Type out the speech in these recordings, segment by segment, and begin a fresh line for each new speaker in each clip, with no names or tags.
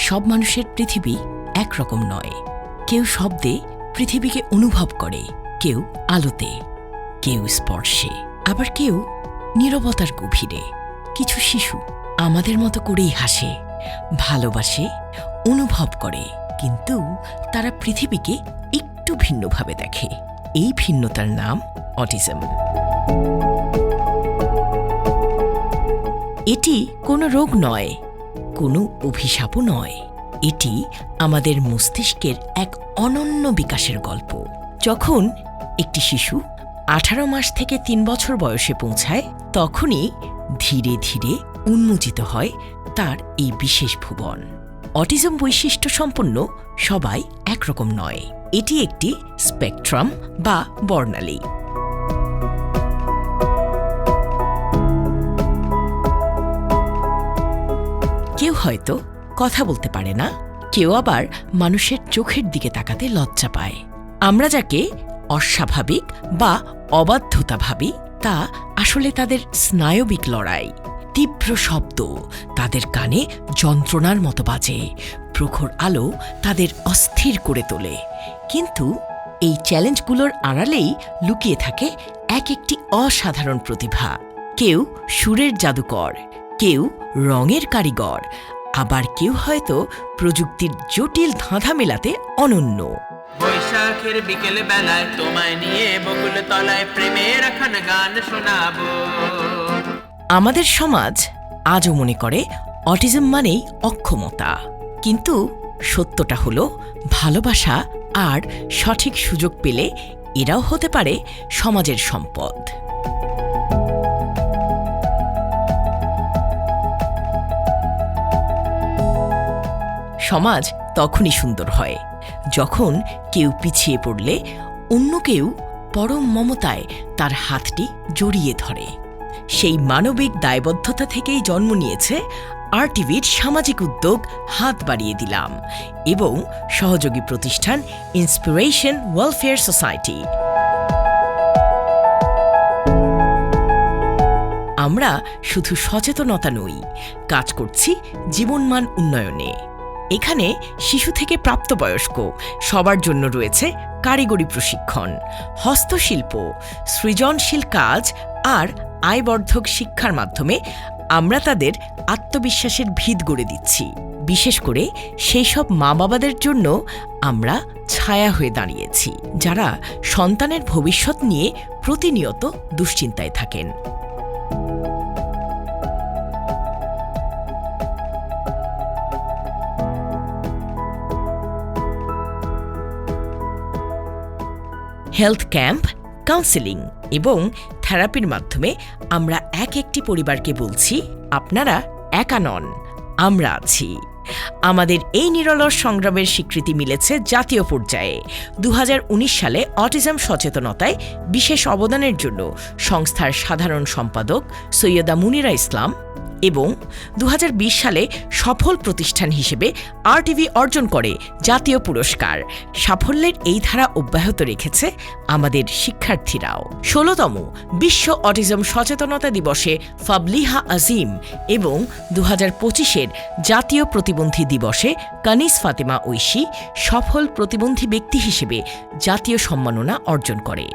সব মানুষের পৃথিবী একরকম নয়। কেউ শব্দে পৃথিবীকে অনুভব করে, কেউ আলোতে, কেউ স্পর্শে, আবার কেউ নীরবতার গভীরে। কিছু শিশু আমাদের মতো করেই হাসে, ভালোবাসে, অনুভব করে, কিন্তু তারা পৃথিবীকে একটু ভিন্নভাবে দেখে। এই ভিন্নতার নাম অটিজম। এটি কোনো রোগ নয়, কোনো অভিশাপও নয়। এটি আমাদের মস্তিষ্কের এক অনন্য বিকাশের গল্প। যখন একটি শিশু 18 মাস থেকে 3 বছর বয়সে পৌঁছায়, তখনই ধীরে ধীরে উন্মোচিত হয় তার এই বিশেষ ভুবন। অটিজম বৈশিষ্ট্য সম্পন্ন সবাই একরকম নয়। এটি একটি স্পেকট্রাম বা বর্ণালী। কেউ হয়তো কথা বলতে পারে না, কেউ আবার মানুষের চোখের দিকে তাকাতে লজ্জা পায়। আমরা যাকে অস্বাভাবিক বা অবাধ্যতা ভাবি, তা আসলে তাদের স্নায়বিক লড়াই। তীব্র শব্দ তাদের কানে যন্ত্রণার মতো বাজে, প্রখর আলো তাদের অস্থির করে তোলে। কিন্তু এই চ্যালেঞ্জগুলোর আড়ালেই লুকিয়ে থাকে এক একটি অসাধারণ প্রতিভা। কেউ সুরের জাদুকর, কেউ রঙের কারিগর, আবার কেউ হয়তো প্রযুক্তির জটিল ধাঁধা মেলাতে অনন্য।
বৈশাখের বিকেল বেলায় তোমায় নিয়ে বকুল তলায় প্রেমের একখানা গান শোনাবো।
আমাদের সমাজ আজও মনে করে অটিজম মানেই অক্ষমতা, কিন্তু সত্যটা হলো ভালোবাসা আর সঠিক সুযোগ পেলে এরাও হতে পারে সমাজের সম্পদ। সমাজ তখনই সুন্দর হয় যখন কেউ পিছিয়ে পড়লে অন্য কেউ পরম মমতায় তার হাতটি জড়িয়ে ধরে। সেই মানবিক দায়বদ্ধতা থেকেই জন্ম নিয়েছে RTVর সামাজিক উদ্যোগ হাত বাড়িয়ে দিলাম এবং সহযোগী প্রতিষ্ঠান ইন্সপিরেশন ওয়েলফেয়ার সোসাইটি। আমরা শুধু সচেতনতা নই, কাজ করছি জীবনমান উন্নয়নে। এখানে শিশু থেকে প্রাপ্তবয়স্ক সবার জন্য রয়েছে কারিগরি প্রশিক্ষণ, হস্তশিল্প, সৃজনশীল কাজ আর আয়বর্ধক শিক্ষার মাধ্যমে আমরা তাদের আত্মবিশ্বাসের ভিত গড়ে দিচ্ছি। বিশেষ করে সেই সব মা বাবাদের জন্য আমরা ছায়া হয়ে দাঁড়িয়েছি, যারা সন্তানের ভবিষ্যৎ নিয়ে প্রতিনিয়ত দুশ্চিন্তায় থাকেন। হেলথ ক্যাম্প, কাউন্সেলিং এবং থেরাপির মাধ্যমে আমরা একটি পরিবারকে বলছি, আপনারা একা নন, আমরা আছি। আমাদের এই নিরলস সংগ্রামের স্বীকৃতি মিলেছে জাতীয় পর্যায়ে। 2019 সালে অটিজম সচেতনতায় বিশেষ অবদানের জন্য সংস্থার সাধারণ সম্পাদক সৈয়দা মুনিরা ইসলাম এবং 2020 সালে সফল প্রতিষ্ঠান হিসেবে RTV অর্জন করে জাতীয় পুরস্কার। সাফল্যের এই ধারা অব্যাহত রেখেছে আমাদের শিক্ষার্থীরাও। 16তম বিশ্ব অটিজম সচেতনতা দিবসে ফাবলিহা আজিম এবং 2025-এর জাতীয় প্রতিবন্ধী দিবসে কানিস ফাতেমা ঐশী সফল প্রতিবন্ধী ব্যক্তি হিসেবে জাতীয় সম্মাননা অর্জন করে।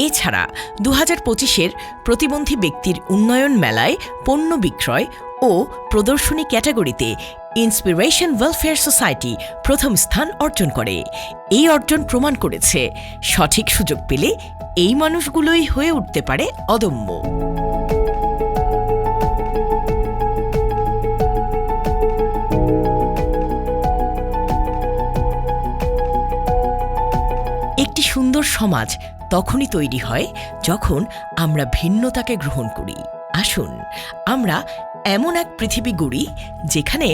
এছাড়া 2025-এর প্রতিবন্ধী ব্যক্তির উন্নয়ন মেলায় পণ্য বিক্রয় ও প্রদর্শনী ক্যাটাগরিতে ইন্সপিরেশন ওয়েলফেয়ার সোসাইটি প্রথম স্থান অর্জন করে। এই অর্জন প্রমাণ করেছে সঠিক সুযোগ পেলে এই মানুষগুলোই হয়ে উঠতে পারে অদম্য। একটি সুন্দর সমাজ তখনই তৈরি হয় যখন আমরা ভিন্নতাকে গ্রহণ করি। আসুন আমরা এমন এক পৃথিবী গড়ি যেখানে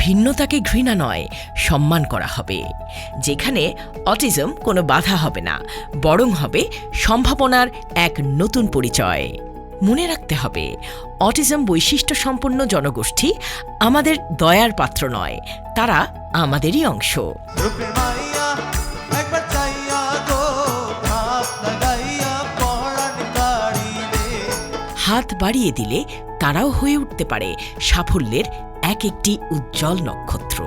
ভিন্নতাকে ঘৃণা নয়, সম্মান করা হবে, যেখানে অটিজম কোনো বাধা হবে না, বরং হবে সম্ভাবনার এক নতুন পরিচয়। মনে রাখতে হবে, অটিজম বৈশিষ্ট্য সম্পন্ন জনগোষ্ঠী আমাদের দয়ার পাত্র নয়, তারা আমাদেরই অংশ। হাত বাড়িয়ে দিলে তারাও হয়ে উঠতে পারে সাফল্যের একটি উজ্জ্বল নক্ষত্র।